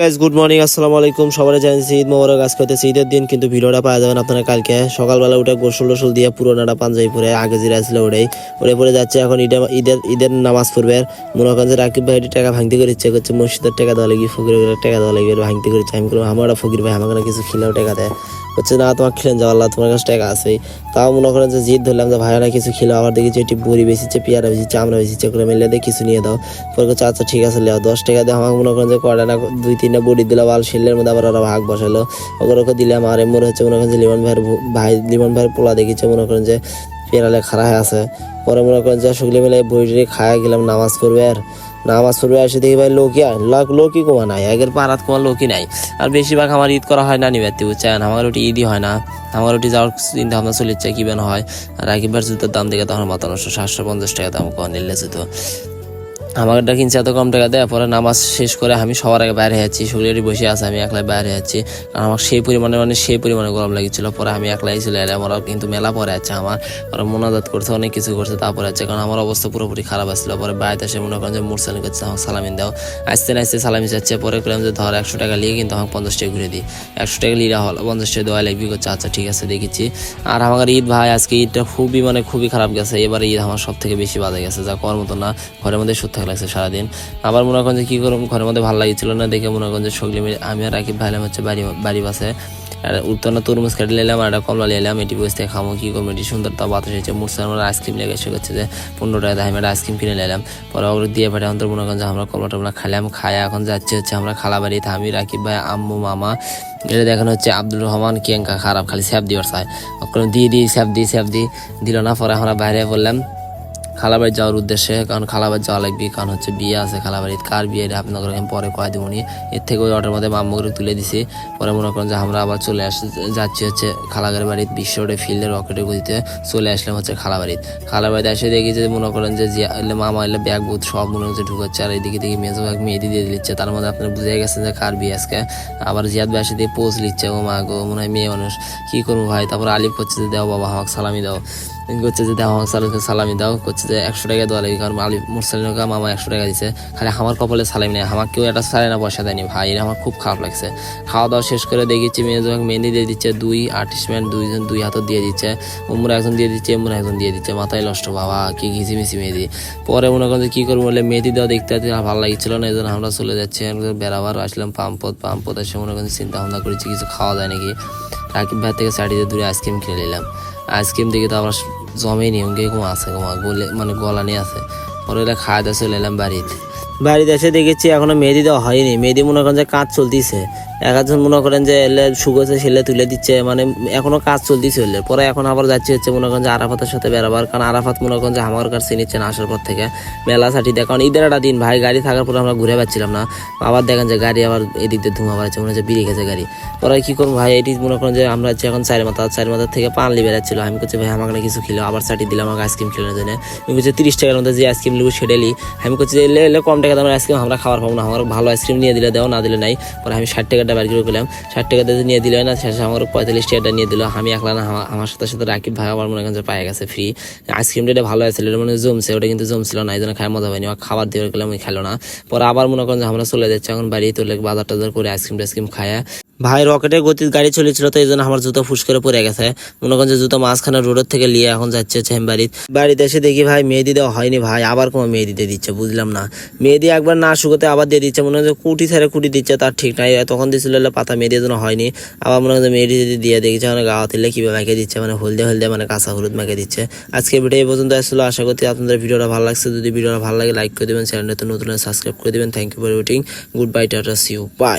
Guys good morning, আসসালামু আলাইকুম। সবাই জানিয়েছি ঈদ মোবারক। আজকে হচ্ছে ঈদের দিন, কিন্তু ভিডিওটা পাওয়া যাবেন আপনারা কালকে সকালবেলা উঠে গোসল দিয়ে পুরোনাটা পাঞ্জাবি পরে আগে জিরা ছিল ওরে পরে যাচ্ছে। এখন ঈদের নামাজ পড়বে। মনে করেন যে রাকিব ভাই টাকা ভাঙতে করে ইচ্ছে করছে, মসজিদের টাকা দেওয়া লাগি, ফকিরের টাকা দেওয়া লাগবে, ভাঙতে করেছে। আমি বললাম আমার ফকির ভাই আমাকে কিছু খেলেও টাকা দেয়। হচ্ছে না, তোমার খেলেন যাও, আল্লাহ তোমার কাছে টাকা আছে। তাও মনে করেন যে জিদ ধরলাম যে ভাইয়ারা কিছু খেলো। আবার দেখেছি এটি বড়ি বেশিছে, পেয়ারা বেশিছে, আমরা বেশিছে করে মিলে দিয়ে কিছু নিয়ে দাও। পরে করছে আচ্ছা ঠিক আছে লেও, 10 টাকা দিয়ে আমাকে মনে করেন যে কয়টা না 2-3টা বড়ি দিলাম। আর শিলের মধ্যে আবার ওরা ভাগ বসালো, ওকে দিলাম। আর মনে হচ্ছে মনে করেন যে লিমন ভাইয়ের পোলা দেখেছে মনে করেন যে পেরালে খাড়া হয়ে আছে। পরে মনে করেন যে সকলে মিলে বইটি খায়া গেলাম নামাজ পড়বে। আর নামাজ পড়বে এসে দেখি ভাই লোকই কমা নাই, আগের পাড়াত কমা লোকই নাই। আর বেশিরভাগ আমার ঈদ করা হয় না নিবাতি, বুঝছেন। আমার ওটি ঈদই হয় না, আমার ওটি যাওয়ার চিন্তা ভাবনা চলিচ্ছে কি বেন হয়। আর রাকিবার জুতোর দাম দেখে তখন মাথা নষ্ট, 750 টাকা দাম কম নিলে জুতো। আমারটা কিনছে এত কম টাকা দেয়। পরে নামাজ শেষ করে আমি সবার আগে বাইরে যাচ্ছি, শরীরে বসে আছে, আমি একলাই বাইরে যাচ্ছি। কারণ আমার সেই পরিমাণে গরম লাগছিল। পরে আমি একলাই চলে এলাম, ওরা কিন্তু মেলা পরে আছে আমার। ওরা মোনাজাত করছে, অনেক কিছু করছে, তারপরে আছে। কারণ আমার অবস্থা পুরোপুরি খারাপ আসছিল। পরে বাড়িতে এসে মনে করেন যে মুরসালিন করছে, আমাকে সালামিন দাও। আসতে সালামি চাচ্ছে। পরে করলাম যে ধর 100 টাকা নিয়ে, কিন্তু আমাকে 50 টাকা ঘুরে দিই। 100 টাকা লিরা হলো, 50 টাকা দেওয়া লাগবি করছে। আচ্ছা ঠিক আছে দেখেছি। আর আমার ঈদ ভাই আজকে ঈদটা খুবই খারাপ গেছে। এবারে ঈদ আমার সব থেকে বেশি বাজে গেছে, যা করার মতো না। ঘরের মধ্যে সুদ লাগছে সারাদিন। আবার মনে করেন যে কি করুন, ঘরের মধ্যে ভালো লাগছিল না দেখে মনে করেন যে সকলে মিলে আমি আর রাকিব ভাইলাম হচ্ছে বাড়ি বাসে। আর উত্তরনা তরমুজ কেটে নিলাম, আর একটা কমলা নিলাম। এটি বসতে খামো কি করবো, এটি সুন্দর তা বাতাস হয়েছে। মুরসাল আমরা আইসক্রিম লেগে এসে করছে যে 15 টাকা আমি একটা আইসক্রিম কিনে নিলাম। পরে ওগুলো দিয়ে পাঠে অন্তর মনে করেন যে আমরা কমলা টমলা খাইলাম। খায়া এখন যাচ্ছে হচ্ছে আমরা খালা বাড়িতে। আমি রাকিব ভাই, আম্মু, মামা। এটা দেখানো হচ্ছে আব্দুর রহমান কিয়াঙ্কা খারাপ, খালি স্যাপ দিবার চায়। দিয়ে স্যাপ দিল না। পরে আমরা বাইরে বললাম খালাবাড়ি যাওয়ার উদ্দেশ্যে, কারণ খালাবাড়ি যাওয়া লাগবে। কারণ হচ্ছে বিয়ে আছে খালাবাড়ির। কার বিয়ে আপনাদের পরে কয়ে দেবনি। এর থেকে ওই অটোর মধ্যে মাম্মুকে তুলে দিছি। পরে মনে করেন যে আমরা আবার চলে যাচ্ছি হচ্ছে খালাগার বাড়ির বিশ্বরে ফিল্ডের রকেটের গতিতে চলে আসলাম হচ্ছে খালাবাড়িতে এসে দেখি যে মনে করেন যে মামা এলে ব্যাগ বুথ সব মনে হচ্ছে ঢুকাচ্ছে। আর এইদিকে দেখি মেজো এক মেহেদি দিয়ে দিচ্ছে। তার মধ্যে আপনার বুঝে গেছেন যে কার বিয়ে আজকে। আবার জিয়াদ ভাই এসে দিয়ে পোজ লিচ্ছে। ও মা গো, মনে হয় মেয়ে মানুষ, কি করবো ভাই। তারপর আলিফ করছে যে দাও বাবা আমাকে সালামি দাও, করছে যে দাও আমাকে সালামি দাও, করছে যে 100 টাকা দেওয়া লাগে। কারণ আলিফ মুরসালিনকে মামা 100 টাকা দিচ্ছে। খালি আমার কপালে সালামি নেই, আমার কেউ একটা সালানা পয়সা দেয়নি ভাই। এটা আমার খুব খারাপ লাগছে। খাওয়া দাওয়া শেষ করে দেখেছি মেহেন্দি দিয়ে দিচ্ছে, 2 আর্টিস্টম্যান 2জন 2 হাতও দিয়ে দিচ্ছে। উমরা একজন দিয়ে দিচ্ছে, এমরা একজন দিয়ে দিচ্ছে। মাথায় নষ্ট বাবা, কি ঘিচিমিচি মেহেদি। পরে মনে করেন কি করবো বলে মেহেদি দেওয়া দেখতে ভালো লাগছিল না, এই জন্য আমরা চলে যাচ্ছি। বেড়াবার আসলাম পাম্পত এসে মনে করেন চিন্তা ভাবনা করেছি কিছু খাওয়া যায় নাকি। রাকিব ভাই থেকে সাইডে দূরে আইসক্রিম কিনে নিলাম। আইসক্রিম দেখে তো আবার জমেনি অঙ্গে আছে মানে গলা নিয়ে আছে। পরে এটা খাওয়া দাওয়া চলে এলাম বাড়িতে এসে দেখেছি এখনো মেহেদি দেওয়া হয়নি। মেহেদি মনে করেন যে কাজ চলতেছে। একজন মনে করেন যে এলে শুকোছে সেলে তুলে দিচ্ছে, মানে এখনো কাজ চলতেছে। পরে এখন আবার যাচ্ছে হচ্ছে মনে করেন যে আরাফাতের সাথে বেড়াবার। কারণ আরাফাত মনে করেন যে আমার কাছে নিচ্ছে না আসার পর থেকে মেলা সাটি দেয়। কারণ ঈদের একটা দিন ভাই, গাড়ি থাকার পরে আমরা ঘুরে পাচ্ছিলাম না। আবার দেখেন যে গাড়ি আবার এদিক দিয়ে ধোঁয়া বাড়াচ্ছে, মনে হচ্ছে বিড়ি গেছে গাড়ি। পরে কি করবো ভাই, এটি মনে করেন যে আমরা হচ্ছে এখন চার মাথার থেকে পানলি বেড়াচ্ছিল। আমি করছি ভাই আমাকে কিছু খেলো, আবার চাটি দিলাম আমাকে আইসক্রিম খেলানোর জন্য। আমি করছি 30 টাকার মধ্যে যে আইসক্রিম নেবো সেটাই। আমি করছি যে এলে কম টাকা দামের আইসক্রিম আমরা খাবার পাবো না, আমার ভালো আইসক্রিম নিয়ে দিলে দেও, না দিলে নাই। পরে আমি 60 টাকাটা বের করে পেলাম। 60 টাকা দিয়ে নিয়ে দিল না, শেষে আমার 45 টাকাটা নিয়ে দিল। আমি একলা না, আমার সাথে রাকিব ভাই আমার মনে করেন যে পায়ে গেছে ফ্রি। আইসক্রিমটা এটা ভালো আছে, এটা মানে জমছে, ওটা কিন্তু জমছিল না, এই জন্য খায় মজা পাইনি। খাবার দিয়ে গেলাম, ওই খেলো না। পরে আবার মনে করেন যে আমরা চলে যাচ্ছি এখন বাড়ি। তোলে বাজার টাজার করে আইসক্রিম খায়া ভাই রকেটের গতির গাড়ি চলেছিল, তো এই জন্য আমার জুতো ফুস করে পড়ে গেছে। মনে করেন যে জুতো মাঝখানে রোডের থেকে নিয়ে এখন যাচ্ছে বাড়িতে এসে দেখি ভাই মেহেদি দেওয়া হয়নি ভাই। আবার কোনো মেহেদি দিয়ে দিচ্ছে, বুঝলাম না। মেহেদি একবার না শুকোতে আবার দিয়ে দিচ্ছে, মনে হয় যে কুটি ছেড়ে কুটি দিচ্ছে, তার ঠিক নাই। তখন দিয়েছিল পাতা মেহেদির জন্য হয়নি। আবার মনে হয় যে মেহেদি দিয়ে দেখেছে মানে গাওয়া তেলে কিভাবে মেখে দিচ্ছে, মানে হলদে মানে কাঁচা হলুদ মেখে দিচ্ছে। আজকে ভিডিও এই পর্যন্ত আসলো। আশা করছি আপনাদের ভিডিওটা ভালো লাগছে। যদি ভিডিওটা ভালো লাগে লাইক করে দেবেন, চ্যানেলটা নতুন সাবস্ক্রাইব করে দেবেন। Thank you for watching. Good bye, টাটা, সি ইউ, বাই।